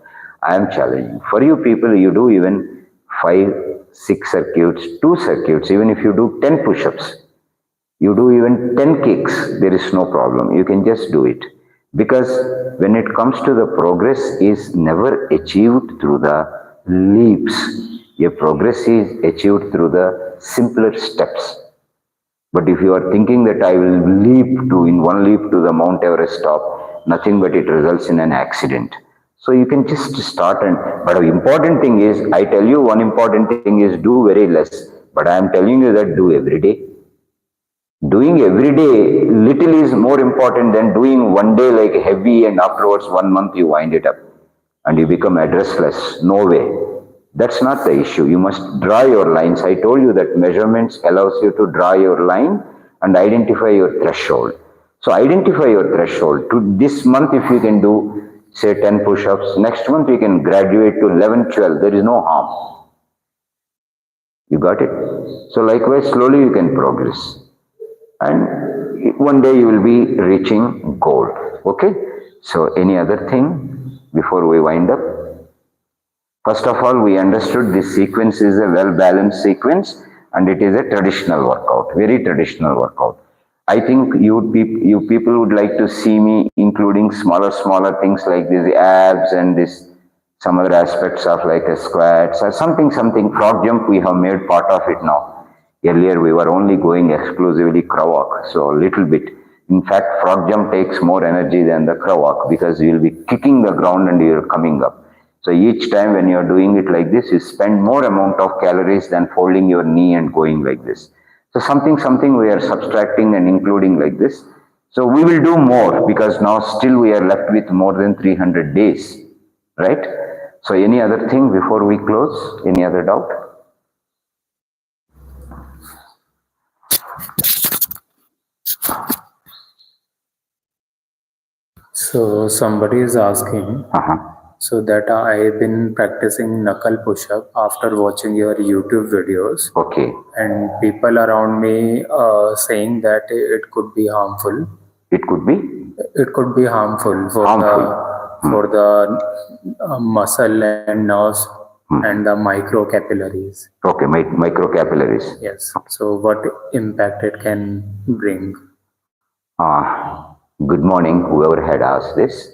I am challenging. For you people, you do even 5, 6 circuits, 2 circuits, even if you do 10 push-ups. You do even 10 kicks, there is no problem. You can just do it. Because when it comes to the progress is never achieved through the leaps. A progress is achieved through the simpler steps. But if you are thinking that I will leap to, in one leap to the Mount Everest top, nothing but it results in an accident. So you can just start but the important thing is, I tell you one important thing is do very less. But I am telling you that do every day. Doing every day little is more important than doing one day like heavy and afterwards 1 month you wind it up and you become addressless. No way. That's not the issue. You must draw your lines. I told you that measurements allows you to draw your line and identify your threshold. So identify your threshold. To this month if you can do say 10 push-ups, next month you can graduate to 11, 12. There is no harm. You got it? So likewise slowly you can progress. And one day you will be reaching goal. Okay? So any other thing before we wind up? First of all, we understood this sequence is a well-balanced sequence and it is a traditional workout, very traditional workout. I think you people would like to see me including smaller things like these abs and this some other aspects of like a squats or something. Frog jump we have made part of it now. Earlier we were only going exclusively crow walk, so a little bit. In fact, frog jump takes more energy than the crow walk because you will be kicking the ground and you are coming up. So each time when you are doing it like this, you spend more amount of calories than folding your knee and going like this. So something we are subtracting and including like this. So we will do more because now still we are left with more than 300 days, right? So any other thing before we close? Any other doubt? So somebody is asking, so that I've been practicing knuckle push-up after watching your YouTube videos. Okay. And people around me saying that it could be harmful. It could be? It could be harmful for the muscle and nerves and the microcapillaries. Okay, microcapillaries. Yes. So what impact it can bring? Good morning, whoever had asked this.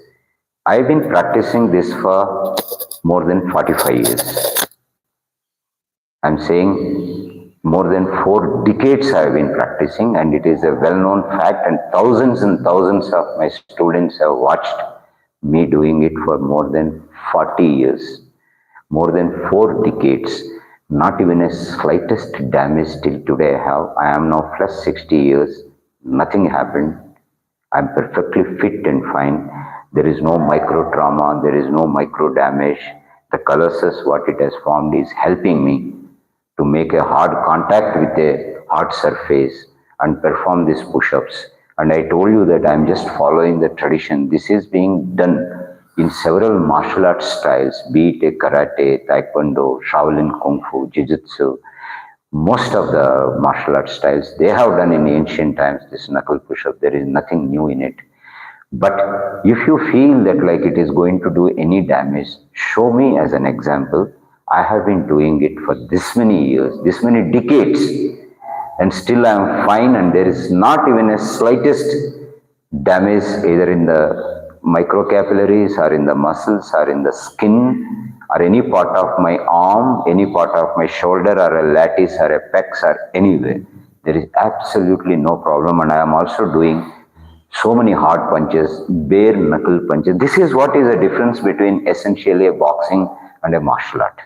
I've been practicing this for more than 45 years. I'm saying more than 4 decades I've been practicing, and it is a well-known fact, and thousands of my students have watched me doing it for more than 40 years. More than 4 decades. Not even a slightest damage till today I have. I am now plus 60 years. Nothing happened. I'm perfectly fit and fine. There is no micro trauma. There is no micro damage. The calluses, what it has formed is helping me to make a hard contact with a hard surface and perform these push-ups. And I told you that I'm just following the tradition. This is being done in several martial arts styles, be it a karate, taekwondo, Shaolin Kung Fu, Jiu-Jitsu. Most of the martial arts styles, they have done in ancient times this knuckle push-up. There is nothing new in it. But if you feel that like it is going to do any damage, show me as an example. I have been doing it for this many years, this many decades, and still I am fine, and there is not even a slightest damage either in the microcapillaries or in the muscles or in the skin or any part of my arm, any part of my shoulder or a lattice or a pecs or anywhere. There is absolutely no problem, and I am also doing so many hard punches, bare knuckle punches. This is what is the difference between essentially a boxing and a martial art.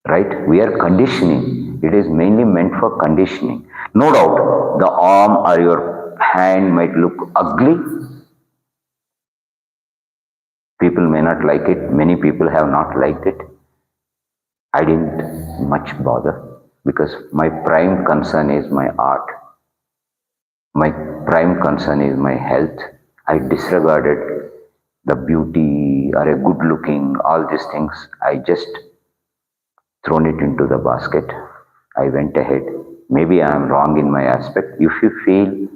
right? We are conditioning. It is mainly meant for conditioning. No doubt, the arm or your hand might look ugly. People may not like it. Many people have not liked it. I didn't much bother because my prime concern is my art. My prime concern is my health. I disregarded the beauty or a good looking, all these things. I just thrown it into the basket. I went ahead. Maybe I am wrong in my aspect. If you feel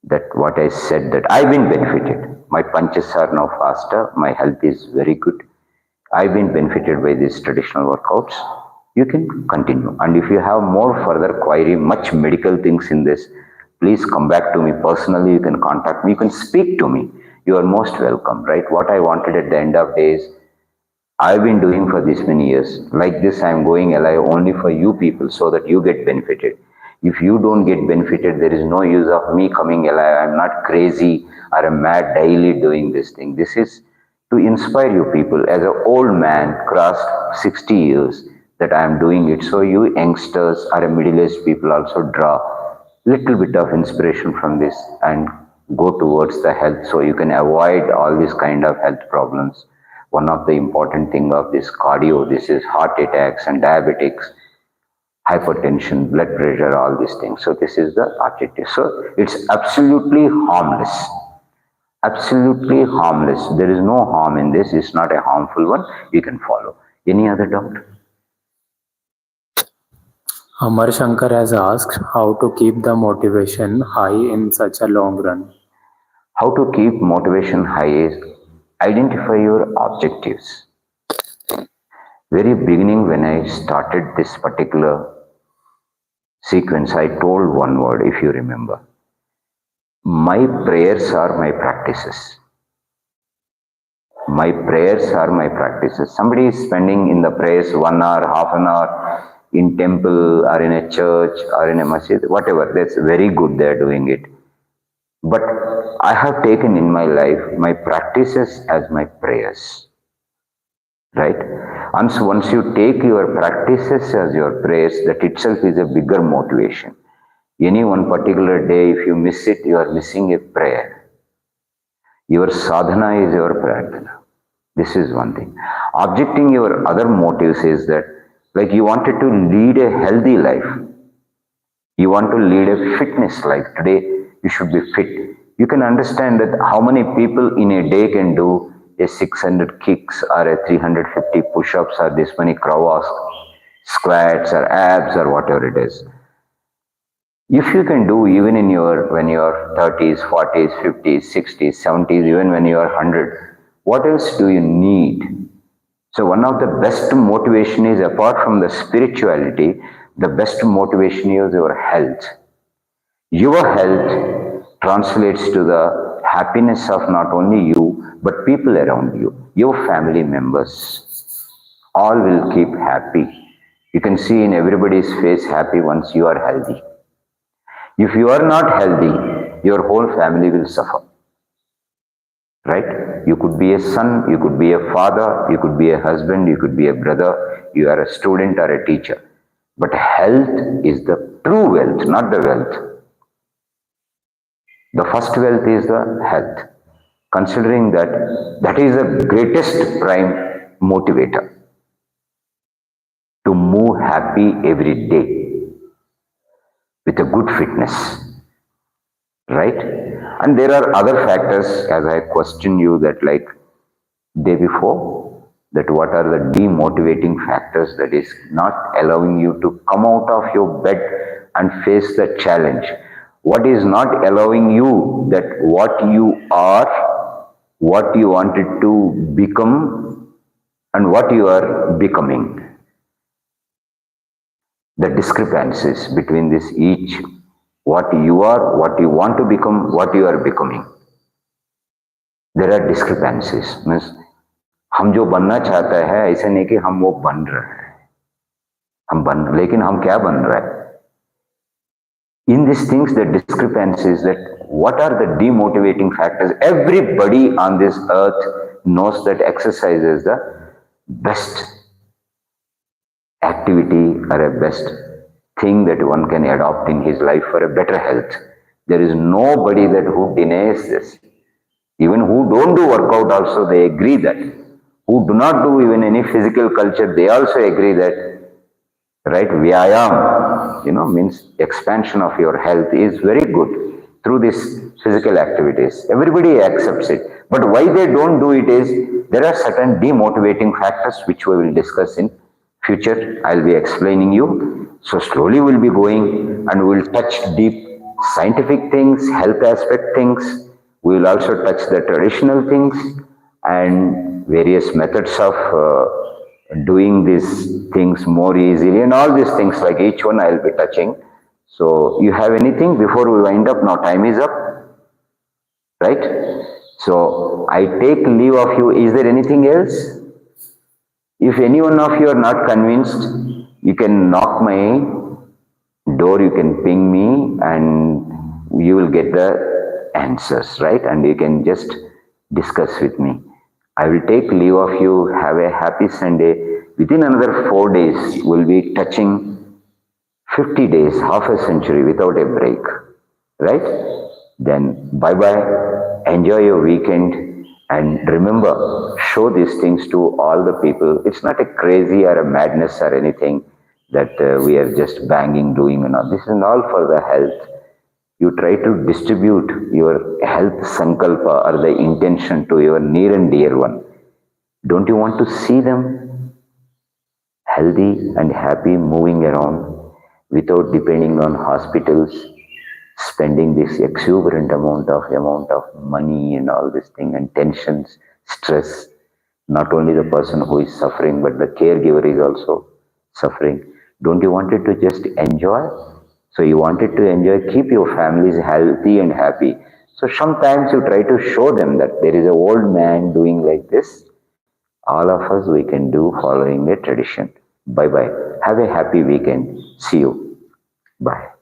that what I said, that I've been benefited. My punches are now faster. My health is very good. I've been benefited by these traditional workouts. You can continue. And if you have more further query, much medical things in this, please come back to me personally. You can contact me. You can speak to me. You are most welcome, right? What I wanted at the end of days, I've been doing for this many years. Like this, I'm going alive only for you people so that you get benefited. If you don't get benefited, there is no use of me coming alive. I'm not crazy or a mad daily doing this thing. This is to inspire you people. As an old man, crossed 60 years, that I am doing it. So you youngsters or a middle-aged people also draw little bit of inspiration from this and go towards the health so you can avoid all these kind of health problems. One of the important thing of this cardio, this is heart attacks and diabetics, hypertension, blood pressure, all these things. So this is the objective. So it's absolutely harmless. Absolutely harmless. There is no harm in this. It's not a harmful one. You can follow. Any other doubt? Amar Shankar has asked how to keep the motivation high in such a long run. How to keep motivation high is identify your objectives. Very beginning when I started this particular sequence, I told one word, if you remember. My prayers are my practices. My prayers are my practices. Somebody is spending in the prayers 1 hour, half an hour in temple or in a church or in a masjid, whatever. That's very good. They're doing it. But I have taken in my life my practices as my prayers. Right? And so once you take your practices as your prayers, that itself is a bigger motivation. Any one particular day, if you miss it, you are missing a prayer. Your sadhana is your prarthana. This is one thing. Objecting your other motives is that, like you wanted to lead a healthy life. You want to lead a fitness life. Today, you should be fit. You can understand that how many people in a day can do a 600 kicks or a 350 push-ups or this many crow squats or abs or whatever it is. If you can do even in your, when you are 30s, 40s, 50s, 60s, 70s, even when you are 100, what else do you need? So one of the best motivation is, apart from the spirituality, the best motivation is your health. Your health translates to the happiness of not only you, but people around you, your family members. All will keep happy. You can see in everybody's face happy once you are healthy. If you are not healthy, your whole family will suffer. Right? You could be a son, you could be a father, you could be a husband, you could be a brother, you are a student or a teacher. But health is the true wealth, not the wealth. The first wealth is the health. Considering that, that is the greatest prime motivator to move happy every day with a good fitness. Right? And there are other factors, as I question you that like day before, that what are the demotivating factors that is not allowing you to come out of your bed and face the challenge. What is not allowing you that what you are, what you wanted to become, and what you are becoming. The discrepancies between this each, what you are, what you want to become, what you are becoming. There are discrepancies. Means हम जो बनना चाहता है ऐसा नहीं कि हम वो बन रहे हैं, लेकिन हम क्या बन रहे हैं? In these things, the discrepancies, that what are the demotivating factors? Everybody on this earth knows that exercise is the best activity or a best thing that one can adopt in his life for a better health. There is nobody that who denies this. Even who don't do workout also, they agree that. Who do not do even any physical culture, they also agree that, right, vyayam, means expansion of your health is very good through these physical activities. Everybody accepts it. But why they don't do it is, there are certain demotivating factors which we will discuss in future. I'll be explaining you. So slowly we'll be going and we'll touch deep scientific things, health aspect things. We will also touch the traditional things and various methods of doing these things more easily and all these things, like each one I'll be touching. So you have anything before we wind up? Now time is up, right? So I take leave of you. Is there anything else? If any one of you are not convinced, you can knock my door, you can ping me and you will get the answers, right? And you can just discuss with me. I will take leave of you. Have a happy Sunday. Within another 4 days, we'll be touching 50 days, half a century without a break, right? Then bye-bye. Enjoy your weekend. And remember, show these things to all the people. It's not a crazy or a madness or anything that we are just banging, doing and all. This is all for the health. You try to distribute your health sankalpa or the intention to your near and dear one. Don't you want to see them healthy and happy, moving around without depending on hospitals, spending this exuberant amount of money and all this thing, and tensions, stress? Not only the person who is suffering, but the caregiver is also suffering. Don't you want it to just enjoy? So you wanted to enjoy, keep your families healthy and happy. So sometimes you try to show them that there is an old man doing like this. All of us, we can do following a tradition. Bye-bye. Have a happy weekend. See you. Bye.